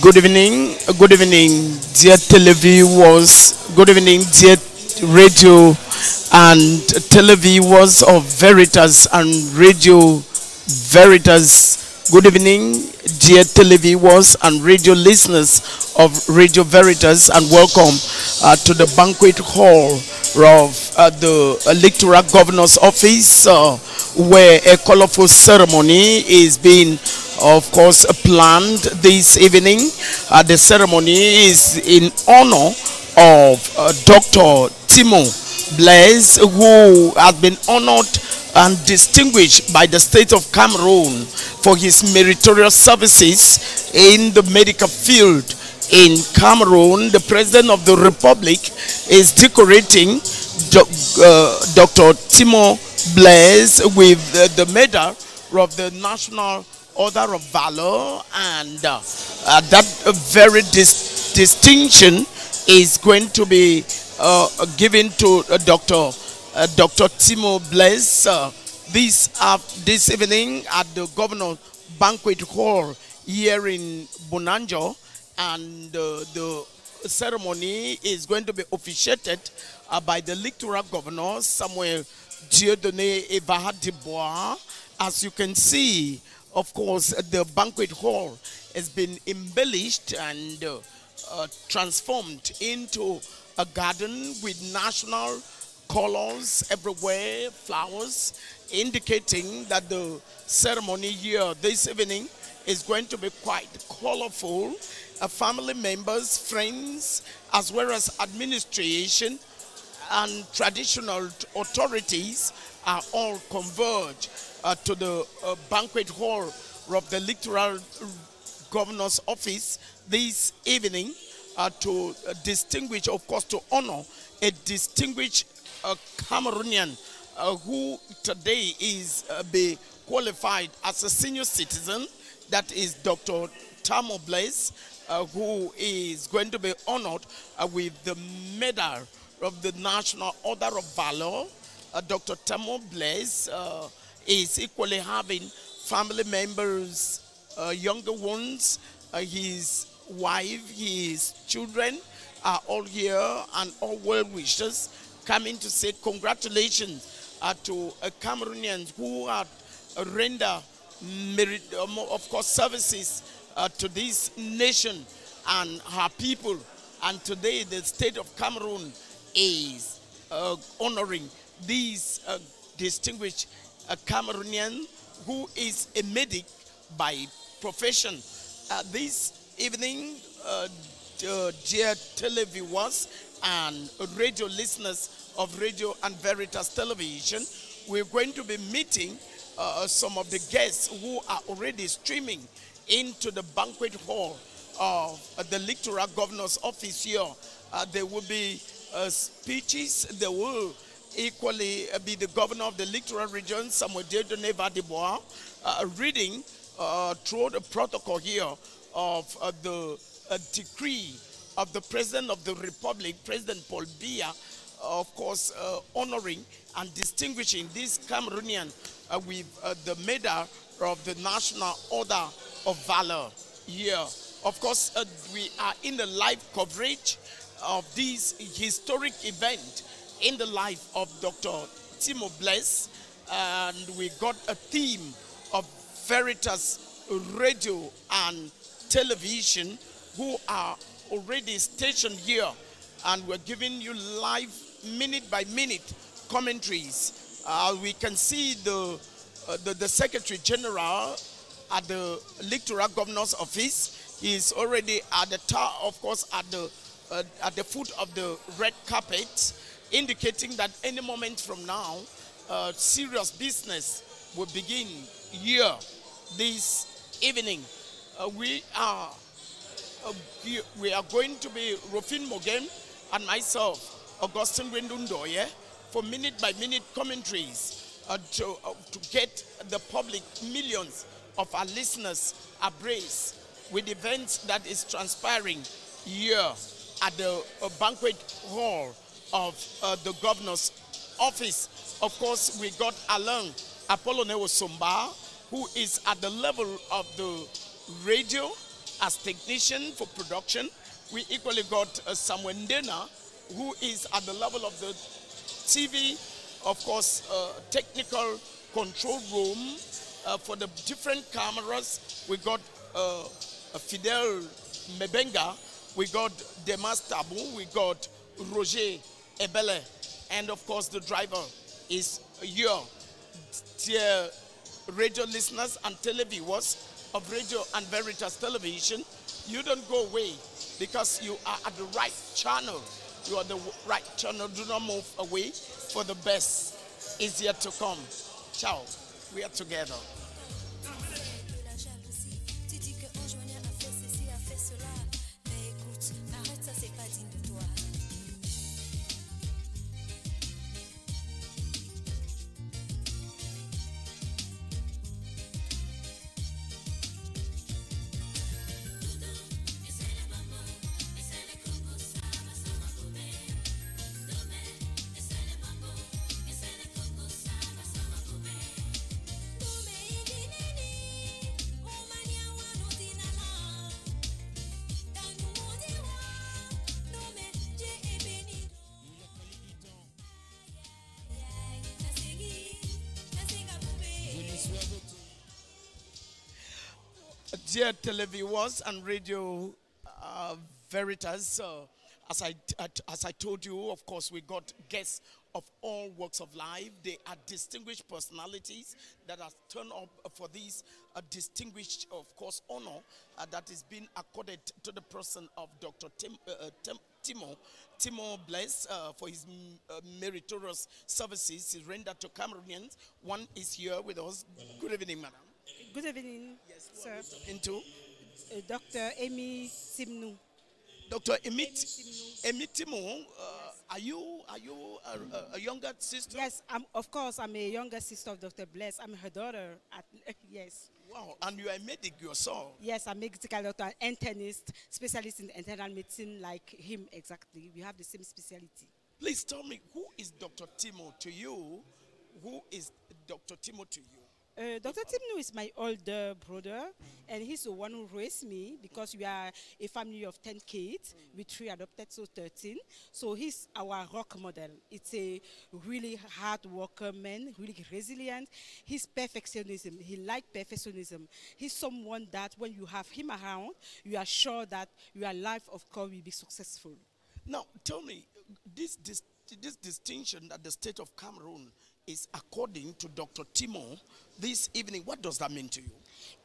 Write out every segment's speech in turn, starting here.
Good evening, dear televiewers. Good evening, dear radio and televiewers of Veritas and Radio Veritas. Good evening, dear televiewers and radio listeners of Radio Veritas, and welcome to the banquet hall of the Electoral Governor's Office, where a colorful ceremony is being, of course, planned this evening. The ceremony is in honor of Dr. TIMNOU Blaise, who has been honored and distinguished by the state of Cameroon for his meritorious services in the medical field. In Cameroon, the President of the Republic is decorating Dr. TIMNOU Blaise with the medal of the National Order of Valor, and that very distinction is going to be given to Dr. TIMNOU Blaise this evening at the Governor's Banquet Hall here in Bonanjo, and the ceremony is going to be officiated by the Electoral Governor, Samuel Dieudonné IVAHA DIBOUA. As you can see, of course, the banquet hall has been embellished and transformed into a garden with national colors everywhere, flowers, indicating that the ceremony here this evening is going to be quite colorful. Family members, friends, as well as administration and traditional authorities are all converged to the banquet hall of the Electoral Governor's Office this evening to distinguish, of course, to honor a distinguished Cameroonian who today is be qualified as a senior citizen. That is Dr. TIMNOU Blaise, who is going to be honored with the medal of the National Order of Valor. Dr. TIMNOU Blaise is equally having family members, younger ones, his wife, his children are all here, and all well-wishers coming to say congratulations to Cameroonians who have rendered merit, of course, services to this nation and her people. And today the state of Cameroon is honoring these distinguished Cameroonian who is a medic by profession. This evening, dear televiewers and radio listeners of Radio and Veritas Television, we're going to be meeting some of the guests who are already streaming into the banquet hall of the Electoral Governor's Office here. There will be speeches. There will equally be the Governor of the Littoral Region, Samuel Dieudonné IVAHA DIBOUA, reading through the protocol here of the decree of the President of the Republic, President Paul Biya, of course, honoring and distinguishing this Cameroonian with the medal of the National Order of Valor here. Of course, we are in the live coverage of this historic event in the life of Dr. TIMNOU Blaise, and we got a theme of Veritas Radio and Television who are already stationed here, and we're giving you live minute by minute commentaries. We can see the Secretary General at the Electoral Governor's Office. He is already at the top, of course, at the foot of the red carpet, indicating that any moment from now, serious business will begin here this evening. We are going to be Rufin Mogen and myself, Augustine Gwendundoye, for minute by minute commentaries to get the public, millions of our listeners abreast with events that is transpiring here at the banquet hall of the Governor's Office. Of course, we got Alain Apolloneo Somba, who is at the level of the radio as technician for production. We equally got Samuel Ndena, who is at the level of the TV, of course, technical control room for the different cameras. We got Fidel Mebenga, we got Demas Tabu, we got Roger Ebele, and of course the driver is your dear radio listeners and televiewers of Radio and Veritas Television. You don't go away because you are at the right channel. You are the right channel. Do not move away, for the best is yet to come. Ciao. We are together. Dear televiewers and Radio Veritas, as I told you, of course, we got guests of all walks of life. They are distinguished personalities that have turned up for this distinguished, of course, honor that is being accorded to the person of Dr. TIMNOU Blaise for his meritorious services he rendered to Cameroonians. One is here with us. Good evening, madam. Good evening, yes, sir. Into Dr. TIMNOU. Dr. TIMNOU, are you a younger sister? Yes, of course, I'm a younger sister of Dr. Blaise. I'm her daughter. Yes. Wow, and you are a medic yourself? Yes, I'm a medical doctor and internist, specialist in internal medicine like him exactly. We have the same specialty. Please tell me, who is Dr. TIMNOU to you? Who is Dr. TIMNOU to you? Dr. TIMNOU is my older brother, and he's the one who raised me because we are a family of 10 kids with 3 adopted, so 13. So he's our rock model. It's a really hard worker man, really resilient. He's perfectionism. He likes perfectionism. He's someone that when you have him around, you are sure that your life, of course, will be successful. Now, tell me, this distinction that the state of Cameroon is according to Dr. TIMNOU this evening, what does that mean to you?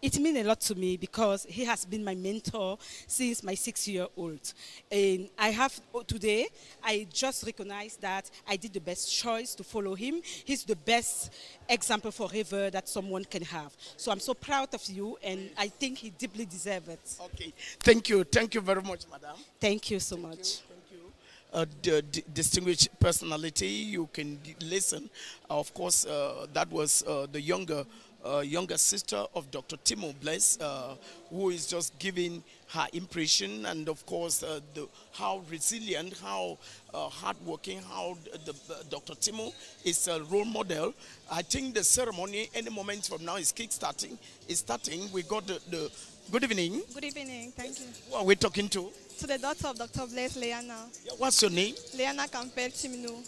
It means a lot to me because he has been my mentor since my 6-year-old. And today, I just recognize that I did the best choice to follow him. He's the best example forever that someone can have. So I'm so proud of you, and I think he deeply deserves it. Okay, thank you. Thank you very much, madam. Thank you so much. Distinguished personality, you can listen. Of course, that was the younger sister of Dr. TIMNOU Blaise, who is just giving her impression, and of course, how resilient, how hardworking, how Dr. TIMNOU is a role model. I think the ceremony, any moment from now, is starting. We got the good evening. Good evening, thank you. Who are we talking to? To the daughter of Dr. Blaise, Leana. Yeah, what's your name? Leana Campbell TIMNOU.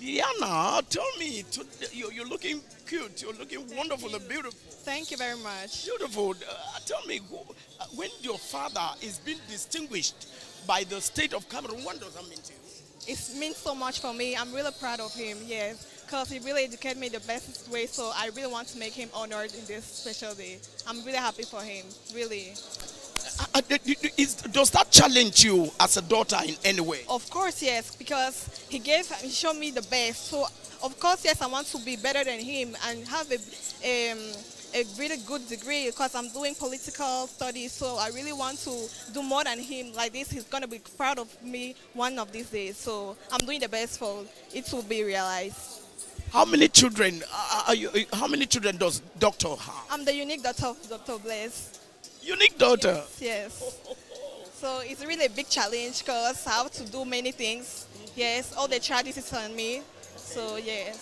Leana, tell me, you're looking cute, you're looking wonderful and beautiful. Thank you very much. Beautiful. Tell me, when your father is being distinguished by the state of Cameroon, what does that mean to you? It means so much for me. I'm really proud of him, yes, because he really educated me the best way, so I really want to make him honored in this special day. I'm really happy for him, really. Does that challenge you as a daughter in any way? Of course, yes, because he showed me the best. So, of course, yes, I want to be better than him and have a really good degree because I'm doing political studies. So I really want to do more than him. Like this, he's going to be proud of me one of these days. So I'm doing the best for it to be realized. How many children how many children does Doctor have? I'm the unique daughter of Dr. Blaise. Unique daughter? Yes. So it's really a big challenge because I have to do many things. Yes, all the charges is on me. So yes.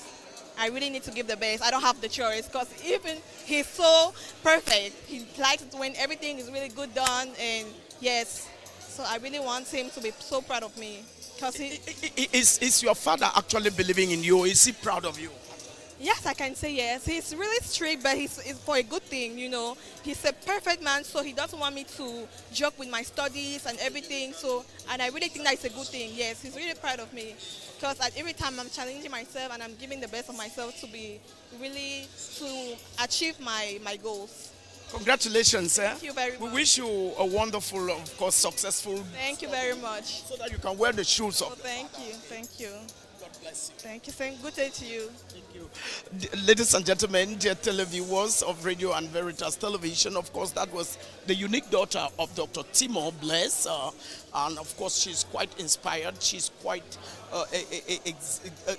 I really need to give the best. I don't have the choice because even he's so perfect. He likes it when everything is really good done, and yes. So I really want him to be so proud of me. Because is your father actually believing in you? Is he proud of you? Yes, I can say yes. He's really strict, but it's for a good thing, you know. He's a perfect man, so he doesn't want me to joke with my studies and everything. So, and I really think that it's a good thing. Yes, he's really proud of me. Because at every time I'm challenging myself and I'm giving the best of myself to be really, to achieve my goals. Congratulations, sir. Thank you very much. We wish you a wonderful, of course, successful. Thank you very much. So that you can wear the shoes of. Oh, thank you. Thank you. God bless you. Thank you. Good day to you. Thank you. Ladies and gentlemen, dear televiewers of Radio and Veritas Television, of course, that was the unique daughter of Dr. TIMNOU Blaise. And of course, she's quite inspired. She's quite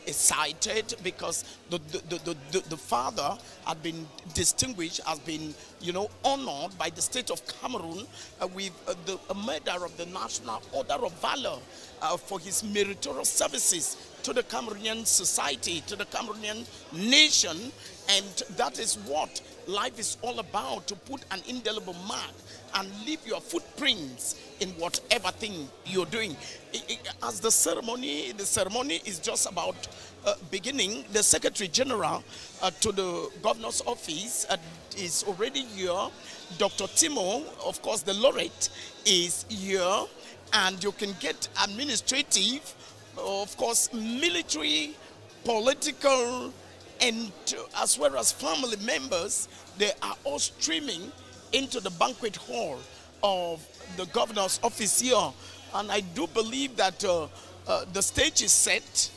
excited because the father had been distinguished, has been, you know, honored by the state of Cameroon with a medal of the National Order of Valor for his meritorious services to the Cameroonian society, to the Cameroonian nation. And that is what life is all about, to put an indelible mark and leave your footprints in whatever thing you're doing. As the ceremony is just about beginning, the Secretary General to the Governor's office is already here. Dr. TIMNOU, of course, the laureate, is here, and you can get administrative, of course, military, political, and as well as family members. They are all streaming into the banquet hall of the governor's office here. And I do believe that the stage is set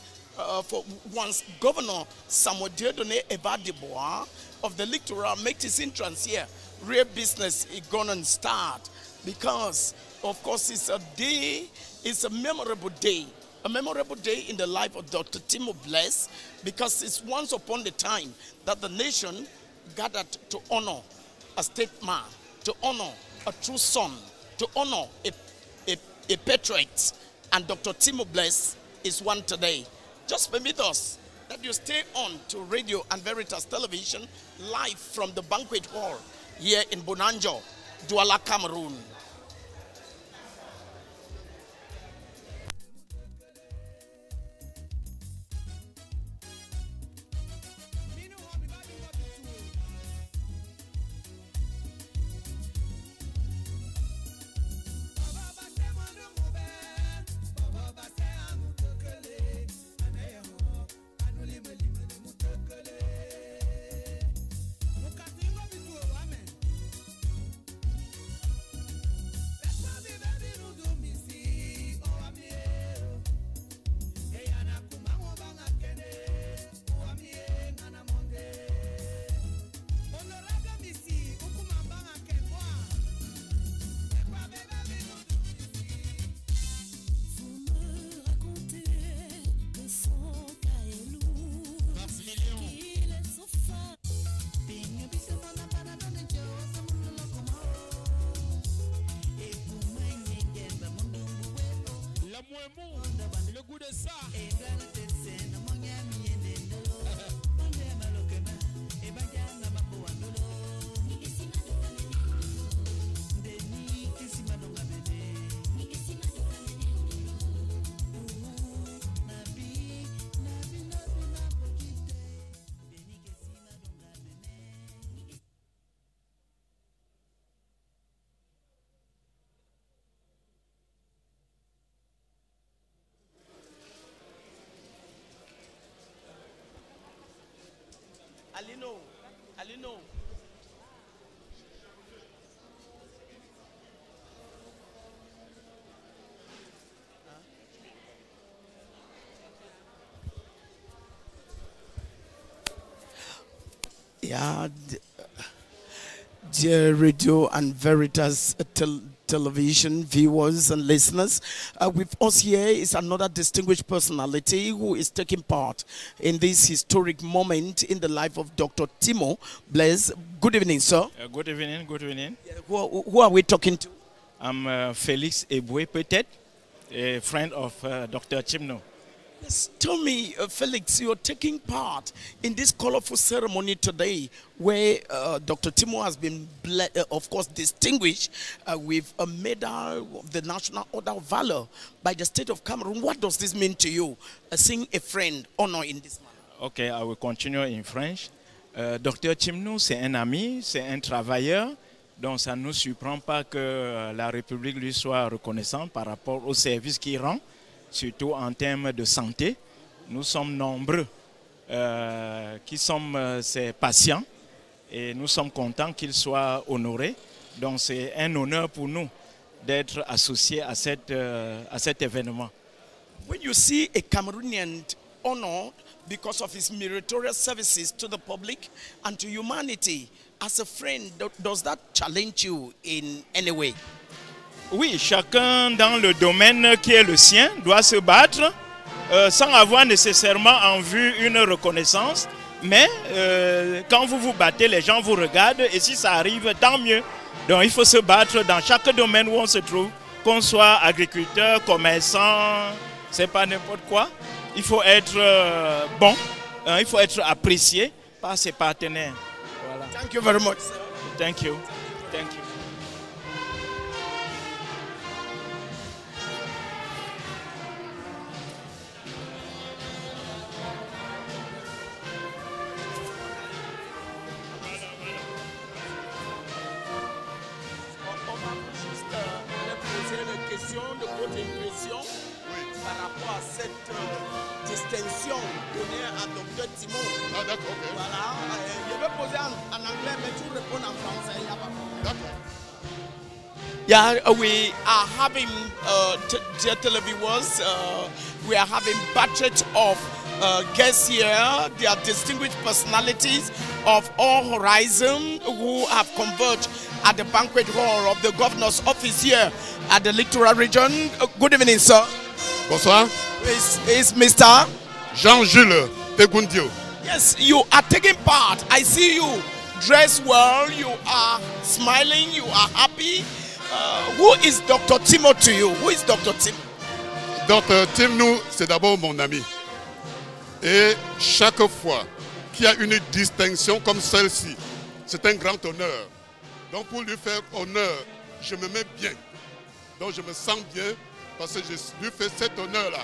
for once Governor Dieudonné IVAHA DIBOUA of the Littoral makes his entrance here. Real business is gonna start, because of course it's a day, it's a memorable day. A memorable day in the life of Dr. TIMNOU Blaise, because it's once upon a time that the nation gathered to honor a statesman, to honor a true son, to honor a patriot. And Dr. TIMNOU Blaise is one today. Just permit us that you stay on to Radio and Veritas Television, live from the banquet hall here in Bonanjo, Douala, Cameroon. Le goût de ça. Alino. Yeah, dear Radio and Veritas television viewers and listeners, with us here is another distinguished personality who is taking part in this historic moment in the life of Dr. TIMNOU Blaise. Good evening, sir. Good evening, good evening. Who are we talking to? I'm Felix Eboué, peut-être, a friend of Dr. TIMNOU. Yes, tell me, Felix, you're taking part in this colorful ceremony today where Dr. TIMNOU has been, of course, distinguished with a medal of the National Order of Valor by the state of Cameroon. What does this mean to you, seeing a friend honor in this manner? Okay, I will continue in French. Dr TIMNOU, c'est un ami, c'est un travailleur. Donc ça ne nous surprend pas que la République lui soit reconnaissante par rapport au service qu'il rend, surtout en termes de santé. Nous sommes nombreux qui sommes ses patients et nous sommes contents qu'il soit honoré. Donc c'est un honneur pour nous d'être associés à cet événement. When you see a Cameroonian honored because of his meritorious services to the public and to humanity, as a friend, does that challenge you in any way? Oui, chacun dans le domaine qui est le sien doit se battre sans avoir nécessairement en vue une reconnaissance. Mais quand vous vous battez, les gens vous regardent et si ça arrive, tant mieux. Donc il faut se battre dans chaque domaine où on se trouve, qu'on soit agriculteur, commerçant, c'est pas n'importe quoi. Il faut être bon, il faut être apprécié par ses partenaires. Voilà. Thank you very much. Thank you. Thank you. Par rapport à cette distinction donnée à Dr TIMNOU. Ah d'accord, ok. Voilà, je vais poser en anglais, mais tu réponds en français. D'accord. Yeah, we are having, dear televiewers, we are having budget of guests here. They are distinguished personalities of all horizon who have converged at the banquet hall of the Governor's office here at the Littoral region. Good evening, sir. Bonsoir. Is Mr. Jean-Jules Tegundio. Yes, you are taking part. I see you dress well, you are smiling, you are happy. Who is Dr. TIMNOU to you? Who is Dr. TIMNOU? Dr TIMNOU, c'est d'abord mon ami. Et chaque fois qu'il y a une distinction comme celle-ci, c'est un grand honneur. Donc pour lui faire honneur, je me mets bien. Donc je me sens bien parce que je lui fais cet honneur-là.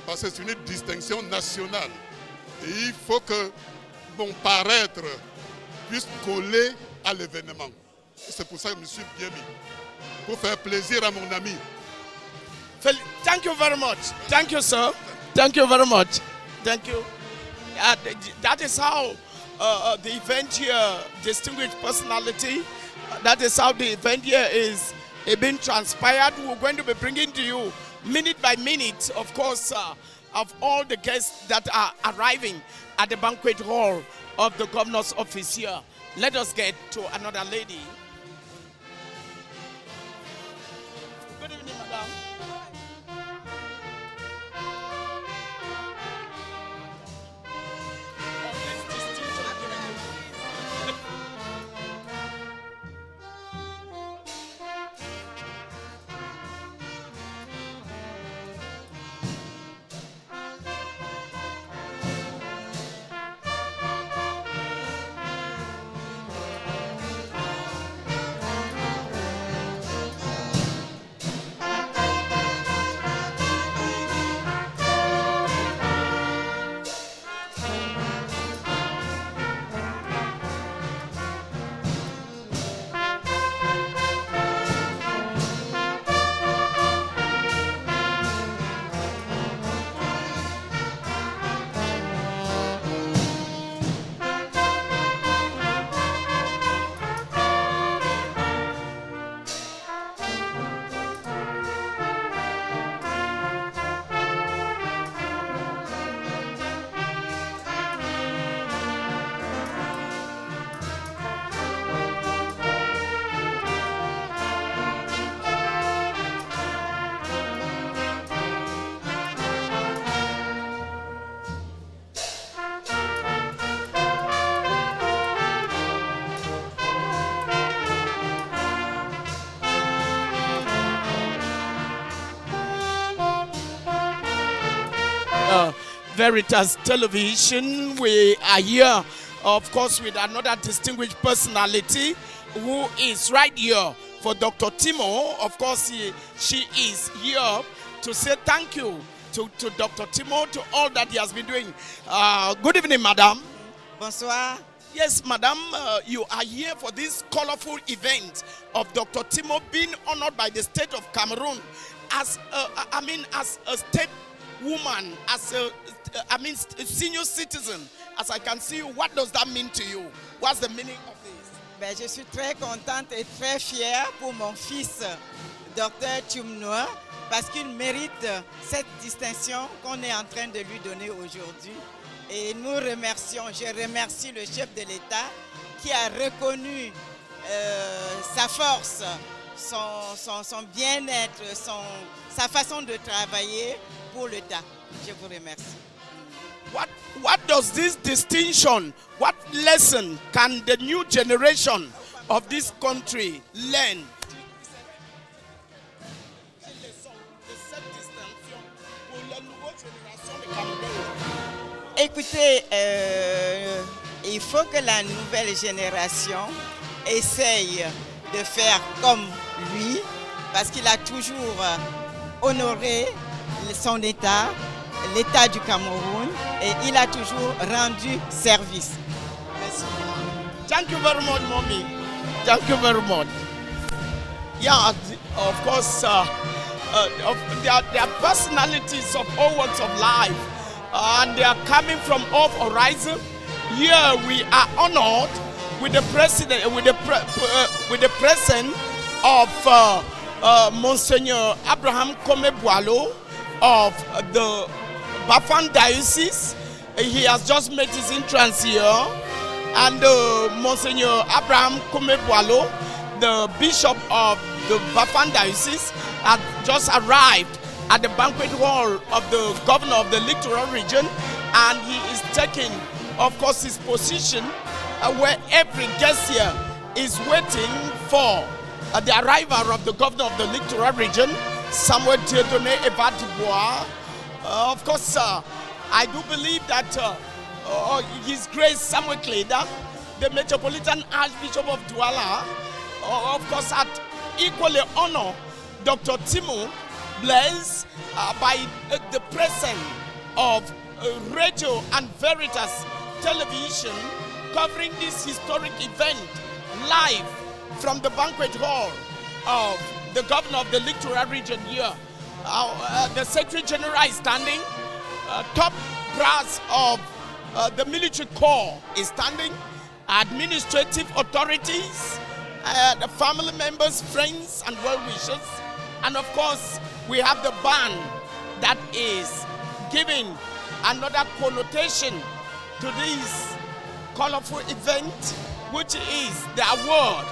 Parce que c'est une distinction nationale. Et il faut que mon paraître puisse coller à l'événement. C'est pour ça que je me suis bien mis. Pour faire plaisir à mon ami. Thank you very much. Thank you, sir. Thank you very much. Thank you. That is how the event here, distinguished personality, that is how the event here is being transpired. We're going to be bringing to you minute by minute, of course, of all the guests that are arriving at the banquet hall of the Governor's office here. Let us get to another lady. Good evening, madam. Veritas Television. We are here, of course, with another distinguished personality who is right here for Dr. TIMNOU. Of course, she is here to say thank you to Dr. TIMNOU, to all that he has been doing. Good evening, madam. Bonsoir. Yes, madam, you are here for this colorful event of Dr. TIMNOU being honored by the state of Cameroon as, as a state woman, as a, senior citizen. As I can see, what does that mean to you? What's the meaning of this? Ben, je suis très contente et très fière pour mon fils, Docteur TIMNOU, parce qu'il mérite cette distinction qu'on est en train de lui donner aujourd'hui. Et nous remercions, je remercie le chef de l'État qui a reconnu sa force, son bien-être, sa façon de travailler pour l'État. Je vous remercie. What does this distinction, what lesson can the new generation of this country learn? Écoutez, il faut que la nouvelle génération essaye de faire comme lui, parce qu'il a toujours honoré son État, l'État du Cameroun, et il a toujours rendu service. Merci. Thank you very much, mommy. Thank you very much. Yeah, of course, there are personalities of all walks of life, and they are coming from all horizons. Here we are honored with the president, with the presence of Monseigneur Abraham Komeboalo of the Bafang Diocese. He has just made his entrance here, and Monseigneur Abraham Komeboalo, the Bishop of the Bafang Diocese, had just arrived at the banquet hall of the Governor of the Littoral region, and he is taking, of course, his position where every guest here is waiting for the arrival of the Governor of the Littoral region, Samuel Dieudonné IVAHA DIBOUA. Of course, I do believe that His Grace Samuel Kleda, the Metropolitan Archbishop of Douala, of course, had equally honored Dr. TIMNOU Blaise by the presence of Radio and Veritas Television covering this historic event live from the banquet hall of the Governor of the Littoral region here. The Secretary General is standing, top brass of the military corps is standing, administrative authorities, the family members, friends and well-wishers, and of course we have the band that is giving another connotation to this colorful event, which is the award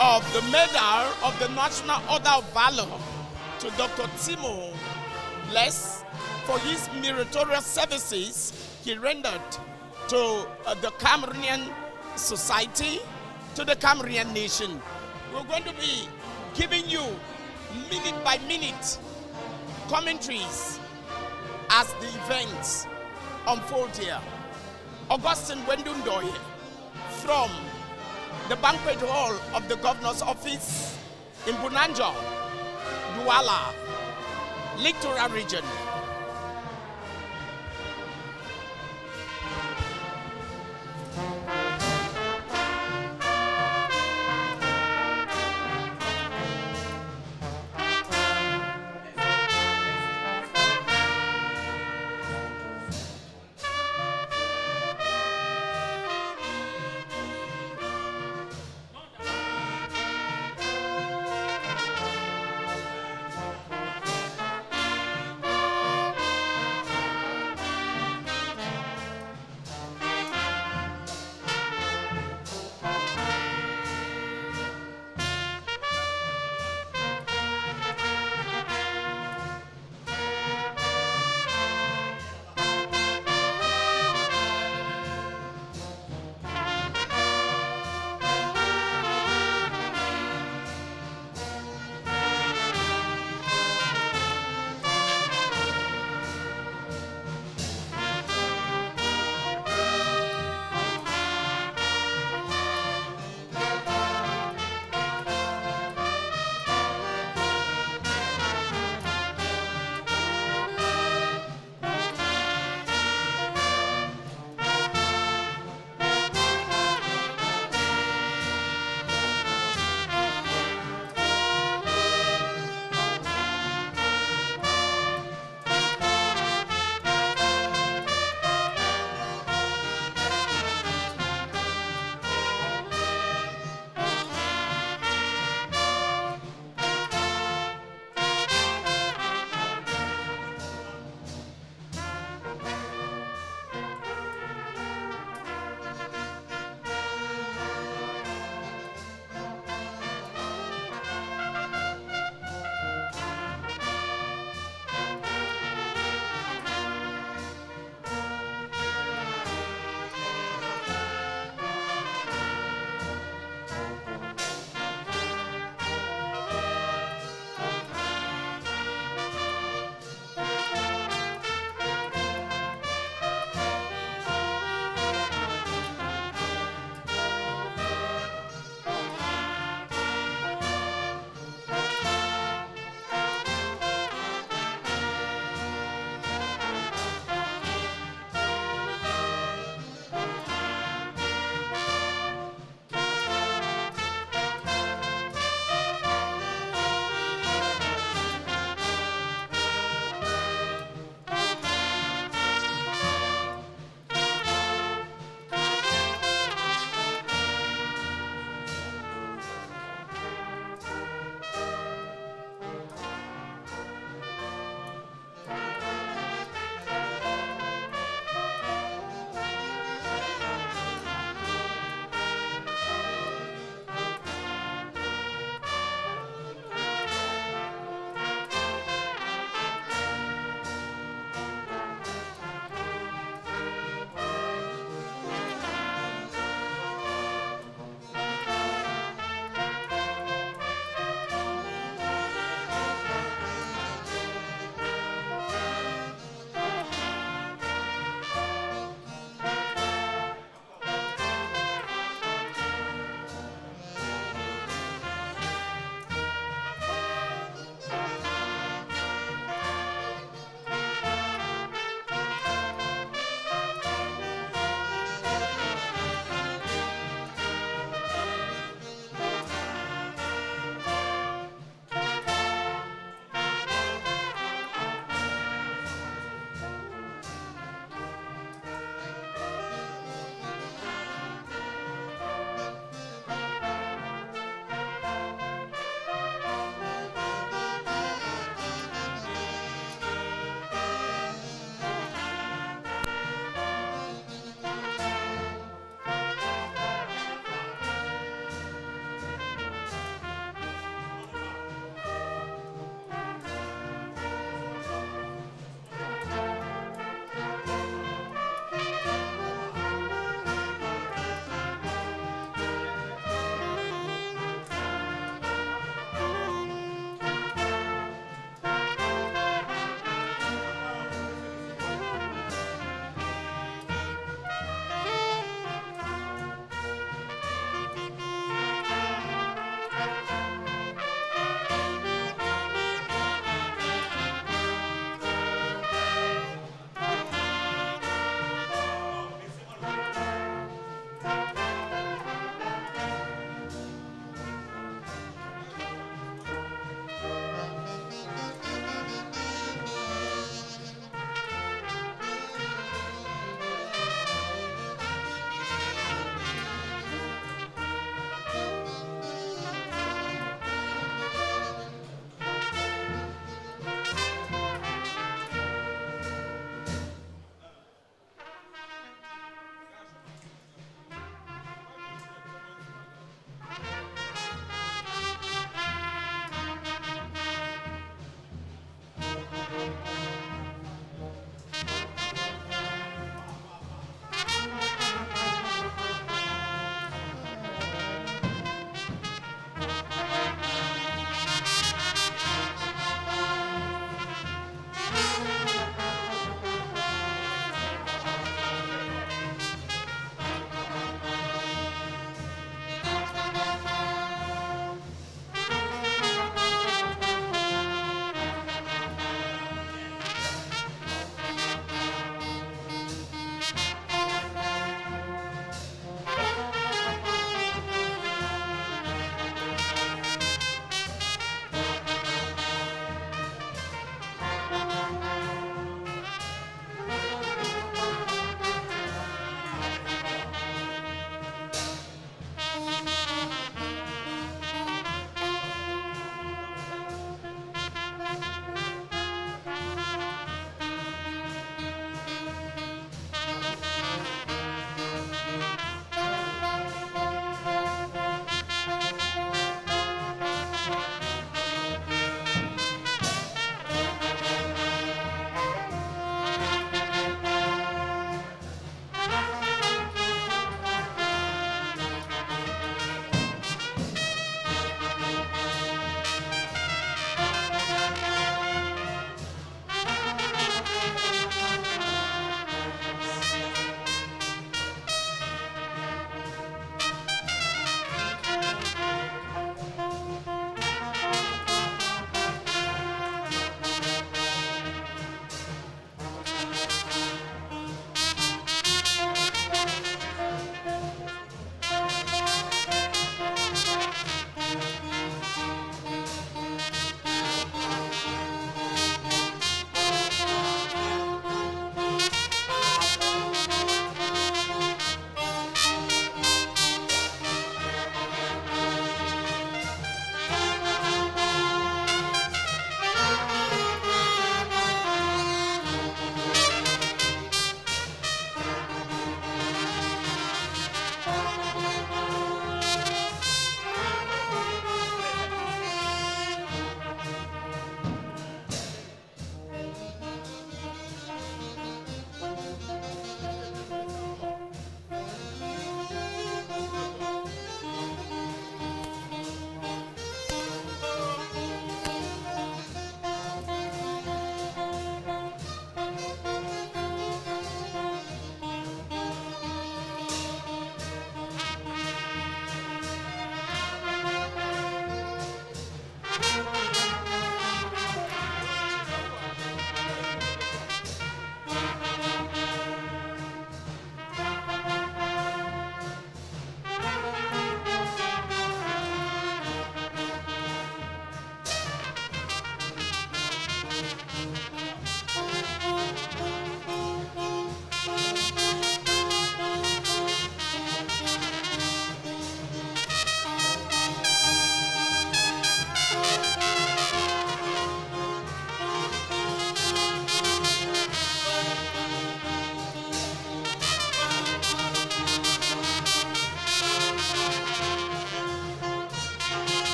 of the Medal of the National Order of Valor to Dr. TIMNOU Blaise for his meritorious services he rendered to the Cameroonian society, to the Cameroonian nation. We're going to be giving you minute by minute commentaries as the events unfold here. Augustine Wendundoye from the banquet hall of the Governor's office in Bunanja, Douala, Littoral region.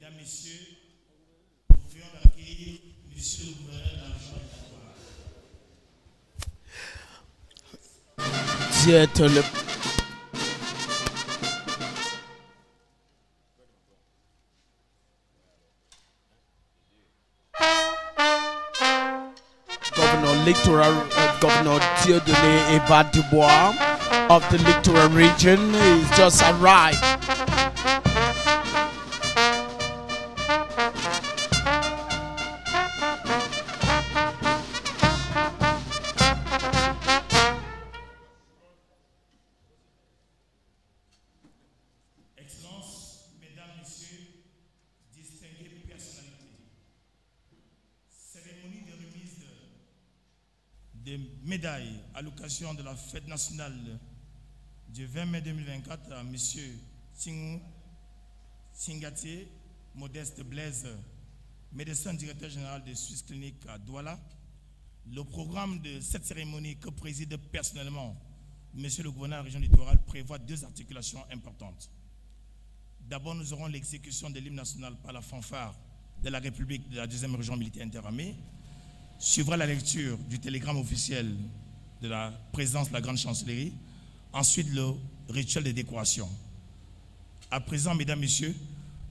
Mesdames, Messieurs, nous prions d'accueillir Monsieur le Gouverneur de la Région du Littoral. Governor Littoral, Governor Dieudonné IVAHA DIBOUA of the Littoral region is just arrived. Excellences, Mesdames, Messieurs, distinguées personnalités, cérémonie de remise des médailles à l'occasion de la fête nationale du 20 mai 2024 à M. Tsingaté Modeste Blaise, médecin directeur général de Suisse Clinique à Douala. Le programme de cette cérémonie que préside personnellement M. le Gouverneur de la Région du Littoral prévoit deux articulations importantes. D'abord, nous aurons l'exécution de l'hymne national par la fanfare de la République de la 2e région militaire interarmée. Suivra la lecture du télégramme officiel de la présidence de la Grande Chancellerie. Ensuite, le rituel de décoration. À présent, Mesdames, Messieurs,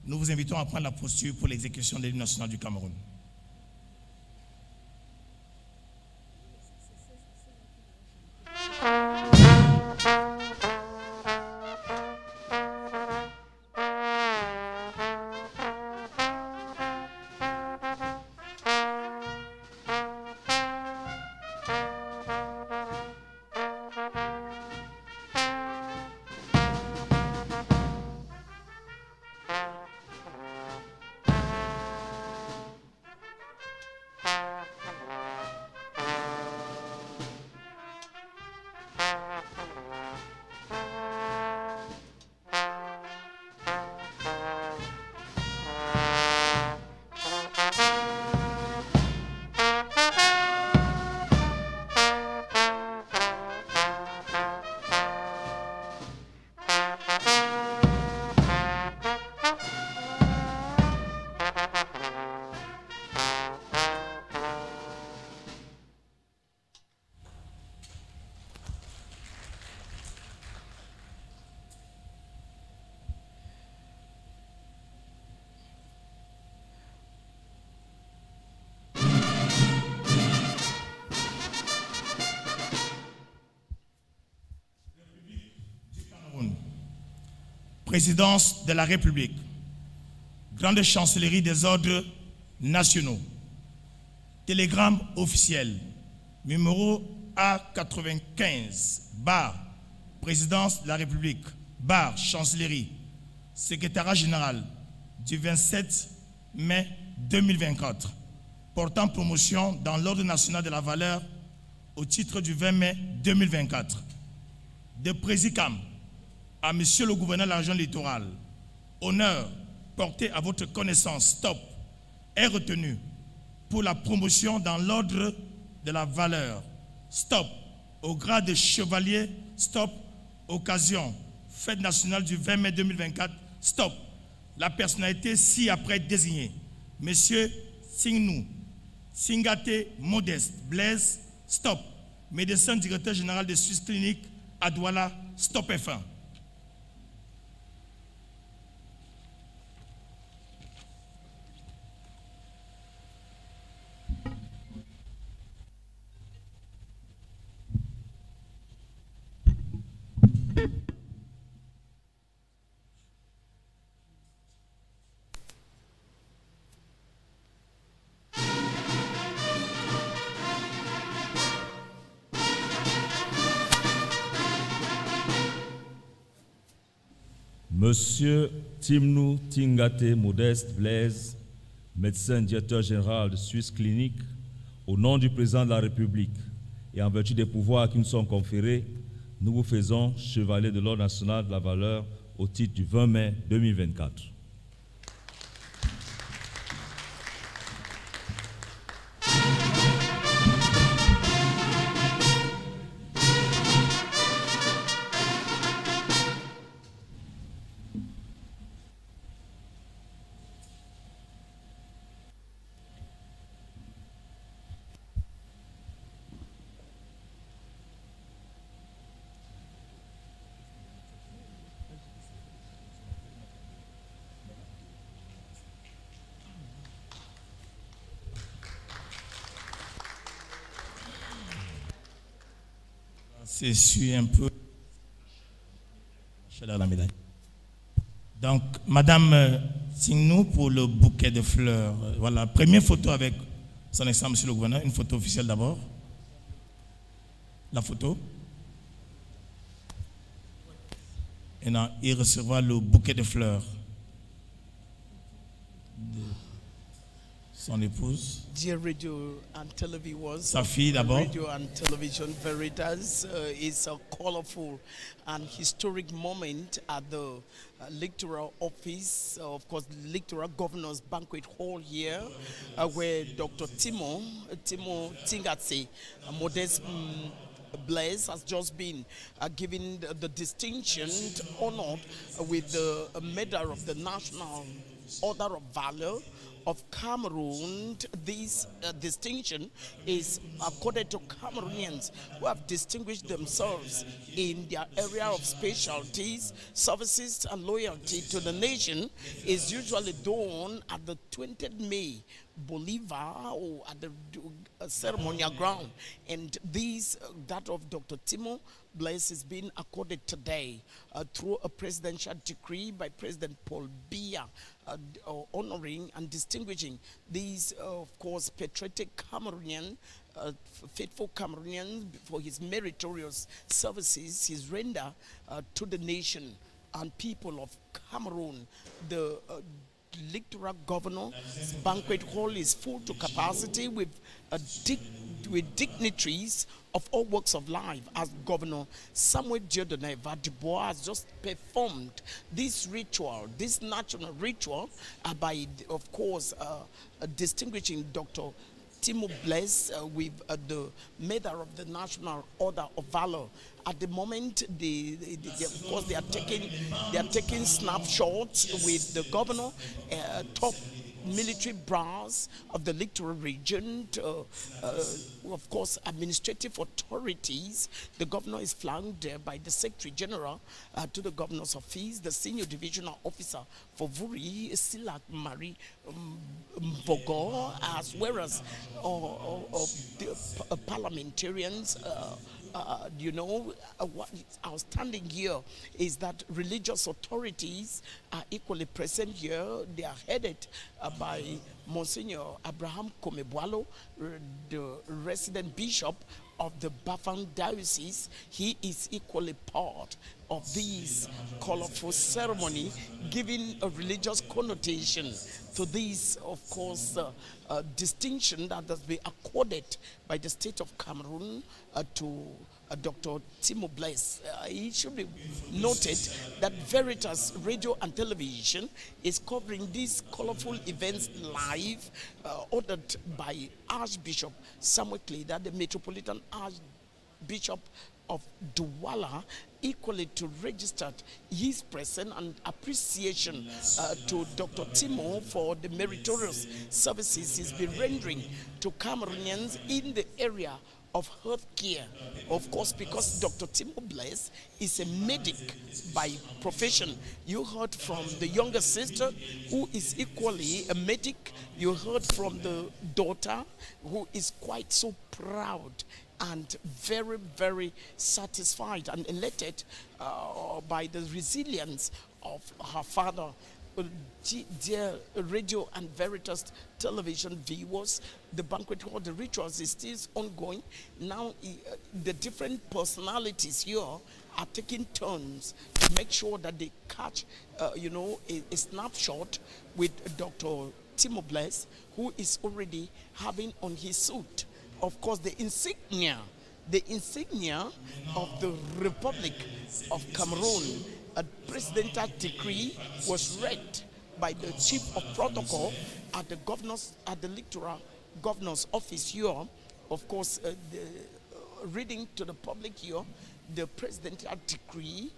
nous vous invitons à prendre la posture pour l'exécution de l'hymne national du Cameroun. Présidence de la République, Grande Chancellerie des ordres nationaux, télégramme officiel, numéro A95, barre, Présidence de la République, barre, Chancellerie, Secrétariat général, du 27 mai 2024, portant promotion dans l'ordre national de la valeur au titre du 20 mai 2024, de Présidicam à Monsieur le Gouverneur de la Région du Littoral, honneur porté à votre connaissance, stop, est retenu pour la promotion dans l'ordre de la valeur, stop, au grade de chevalier, stop, occasion, fête nationale du 20 mai 2024, stop, la personnalité ci-après désignée, Monsieur Tsingaté Modeste Blaise, stop, médecin directeur général de Suisse Clinique à Douala, stop F1. Monsieur TIMNOU Modeste Blaise, médecin directeur général de Suisse Clinique, au nom du président de la République et en vertu des pouvoirs qui nous sont conférés, nous vous faisons chevalier de l'ordre national de la valeur au titre du 20 mai 2024. s'essuie un peu la médaille. Donc, Madame TIMNOU pour le bouquet de fleurs. Voilà, première photo avec son excellence, Monsieur le Gouverneur. Une photo officielle d'abord. La photo. Et non, il recevra le bouquet de fleurs de son épouse. Dear radio and televiewers, Sa fille d'abord. Radio and Television Veritas is a colorful and historic moment at the Electoral Office, of course, the Electoral Governor's Banquet Hall here, where Dr. TIMNOU Modeste Blaise has just been given the distinction, honored with the Medal of the National Order of Valor of Cameroon. This distinction is accorded to Cameroonians who have distinguished themselves in their area of specialties, services, and loyalty to the nation. Is usually done at the 20th May Bolivar or at the ceremonial ground, and that of Dr. TIMNOU Blaise is being accorded today through a presidential decree by President Paul Biya, honoring and distinguishing these, of course, patriotic Cameroonian, faithful Cameroonians for his meritorious services, his render to the nation and people of Cameroon. The Electoral Governor's Banquet Hall is full to capacity with dignitaries of all walks of life, as Governor Dieudonné IVAHA DIBOUA has just performed this ritual, this national ritual, by, of course, distinguishing Dr. TIMNOU Blaise with the Medal of the National Order of Valor. At the moment, of course, they are taking snapshots with the governor, top military brass of the Littoral region, of course, administrative authorities. The governor is flanked by the Secretary General to the governor's office, the senior divisional officer for Vuri, Silak Marie Mvogo, as well as the parliamentarians. You know, what is outstanding here is that religious authorities are equally present here. They are headed by Monsignor Abraham Komebwalo, the resident bishop of the Bafang Diocese. He is equally part of this colorful ceremony, giving a religious connotation to this, of course, distinction that has been accorded by the state of Cameroon to Dr. TIMNOU Blaise. It should be noted that Veritas Radio and Television is covering these colorful events live, ordered by Archbishop Samuel Kleda, the Metropolitan Archbishop of Douala, equally to register his presence and appreciation to Dr. TIMNOU for the meritorious services he's been rendering to Cameroonians in the area of health care. Of course, because Dr. TIMNOU Blaise is a medic by profession. You heard from the younger sister, who is equally a medic. You heard from the daughter, who is quite so proud and very, very satisfied and elated by the resilience of her father. Dear Radio and Veritas Television viewers, the banquet hall, the rituals is still ongoing. Now, the different personalities here are taking turns to make sure that they catch, you know, a snapshot with Dr. TIMNOU Blaise, who is already having on his suit, of course, the insignia of the Republic of Cameroon. A presidential decree was read by the chief of protocol at the Littoral Governor's office here. Of course, reading to the public here the presidential decree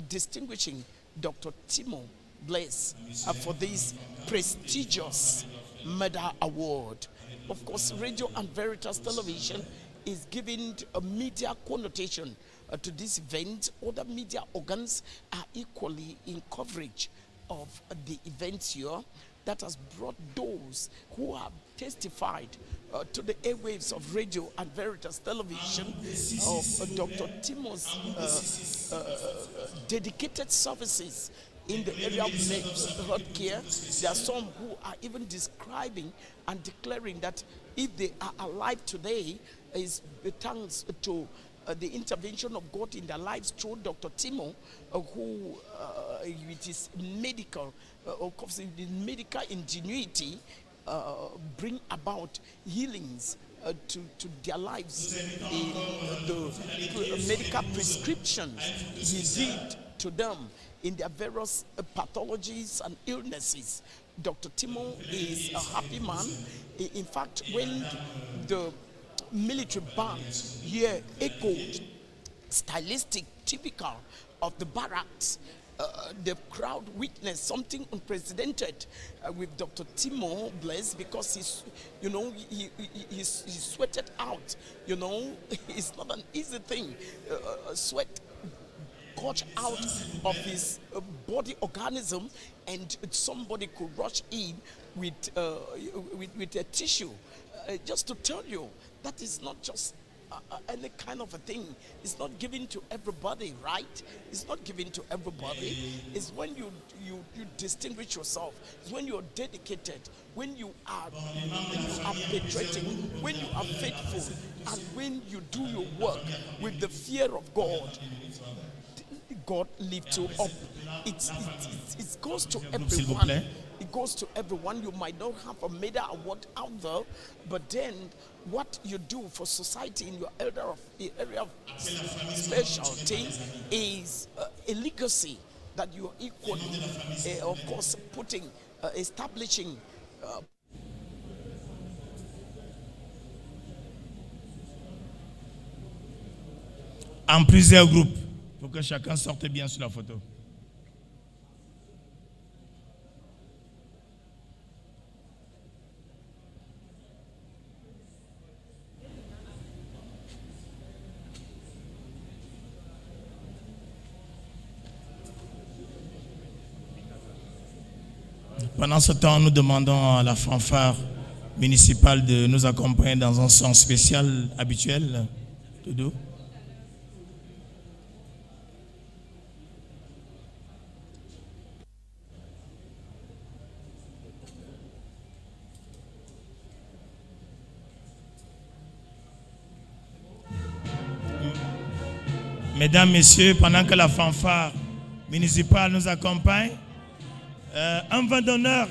distinguishing Dr. TIMNOU Blaise for this prestigious medal award. Of course, Radio and Veritas Television is giving a media connotation to this event. Other media organs are equally in coverage of the events here. that has brought those who have testified to the airwaves of radio and Veritas television of Dr. TIMNOU's dedicated services in the area of healthcare. There are some who are even describing and declaring that if they are alive today, is thanks to the intervention of God in their lives through Dr. TIMNOU, who with his medical, medical ingenuity, bring about healings to their lives in the medical prescriptions he did to them in their various pathologies and illnesses. Dr. TIMNOU is a happy man. In fact, when the military band here echoed, stylistic, typical of the barracks, the crowd witnessed something unprecedented with Dr. TIMNOU Blaise, because he's, you know, he sweated out. You know, it's not an easy thing. Sweat gushed out of his body organism, and somebody could rush in with a tissue, just to tell you that is not just any kind of a thing. It's not given to everybody, right? It's not given to everybody. It's when you distinguish yourself. It's when you're dedicated, when you are patriotic, when you are faithful, and when you do your work with the fear of God. God lifts you up. It goes to everyone. It goes to everyone. You might not have a medal award out there, but then what you do for society in your area of specialty is a legacy that you are equally, of course, establishing. En plusieurs groupes, pour que chacun sorte bien sur la photo. Pendant ce temps, nous demandons à la fanfare municipale de nous accompagner dans un son spécial habituel. Dodo. Mesdames, Messieurs, pendant que la fanfare municipale nous accompagne, un vin d'honneur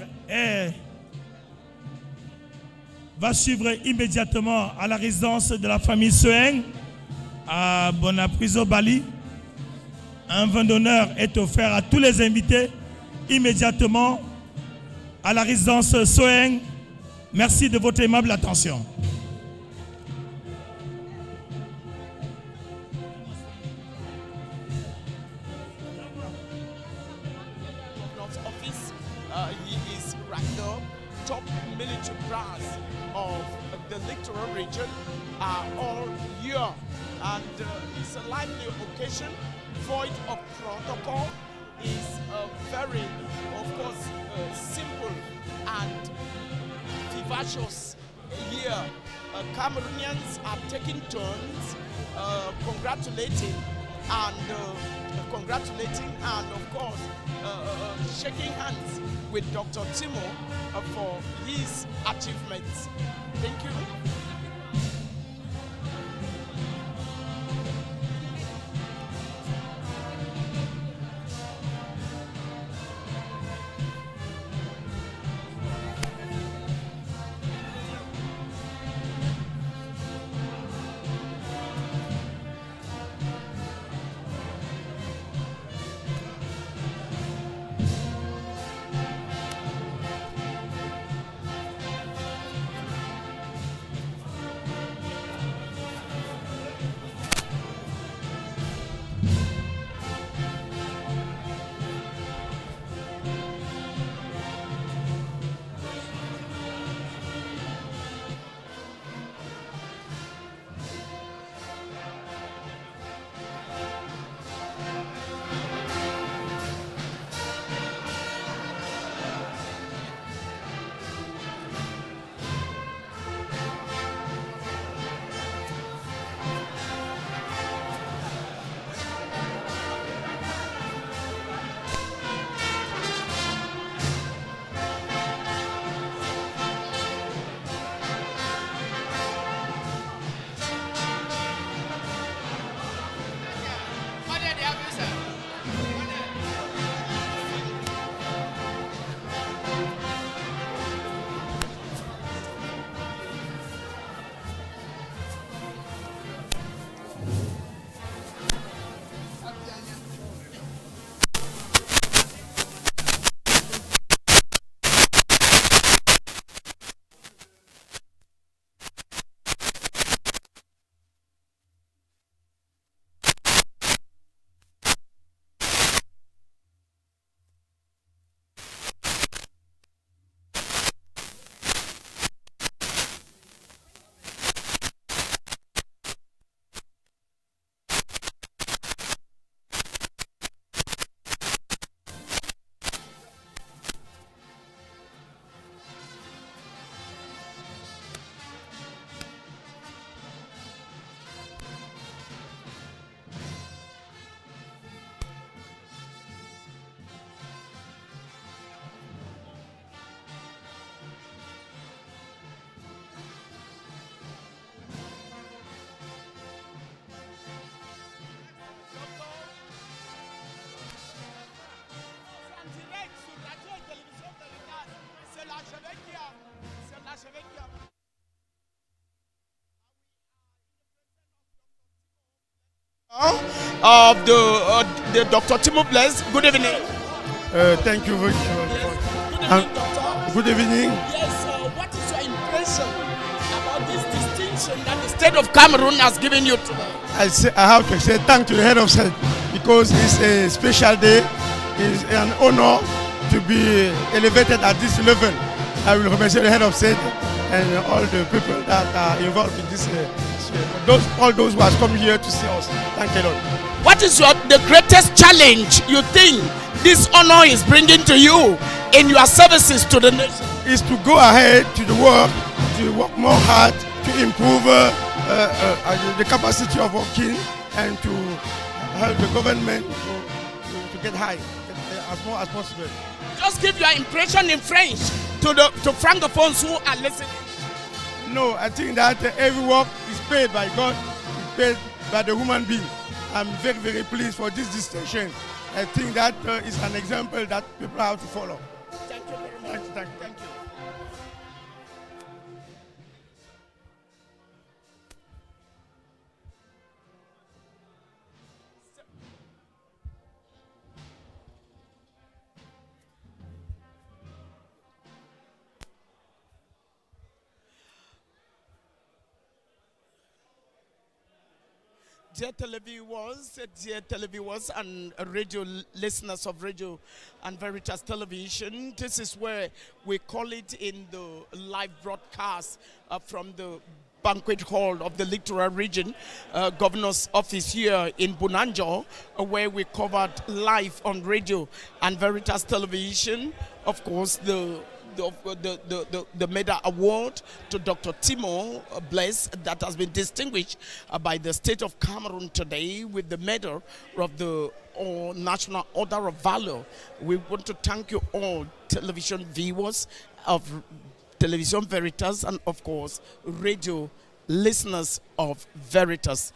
va suivre immédiatement à la résidence de la famille Soeng à Bonapriso, Bali. Un vin d'honneur est offert à tous les invités immédiatement à la résidence Soeng. Merci de votre aimable attention. Of the Littoral region are all here, and it's a lively occasion, void of protocol. Is very, of course, simple and vivacious here. Cameroonians are taking turns congratulating and of course shaking hands with Dr. TIMNOU for his achievements. Thank you. of the Dr. TIMNOU Blaise. Good evening. Thank you very much. Good evening, Doctor. Good evening. Yes, what is your impression about this distinction that the state of Cameroon has given you today? I have to say thank to the head of state because it's a special day. It's an honor to be elevated at this level. I will remercier the head of state and all the people that are involved in this. All those who have come here to see us. Thank you, Lord. What is the greatest challenge you think this honor is bringing to you in your services to the nation? Is to go ahead to work more hard, to improve the capacity of our king and to help the government to get high as more as possible. Just give your impression in French to francophones who are listening. No, I think that every work is paid by God, is paid by the human being. I'm very, very pleased for this distinction. I think that is an example that people have to follow. Thank you very much. Thank you. Dear televiewers and radio listeners of Radio and Veritas Television, this is where we call it in the live broadcast from the banquet hall of the Littoral Region, Governor's office here in Bunanjo, where we covered live on Radio and Veritas Television, of course, the MEDA award to Dr. TIMNOU Blaise that has been distinguished by the state of Cameroon today with the medal of the National Order of Valor. We want to thank you all, television viewers of Television Veritas and of course radio listeners of Veritas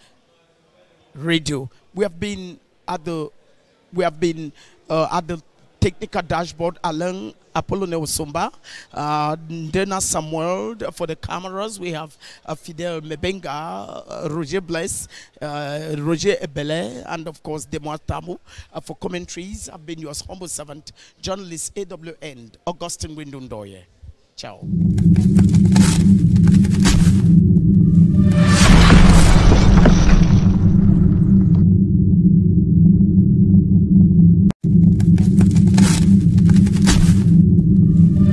Radio. We have been at the technical dashboard, Alain Apollone Osomba, Dena Samuel for the cameras. We have Fidel Mebenga, Roger Blaise, Roger Ebele, and of course Demois Tamu for commentaries. I've been your humble servant, journalist AWN, Augustine Windundoye. Ciao.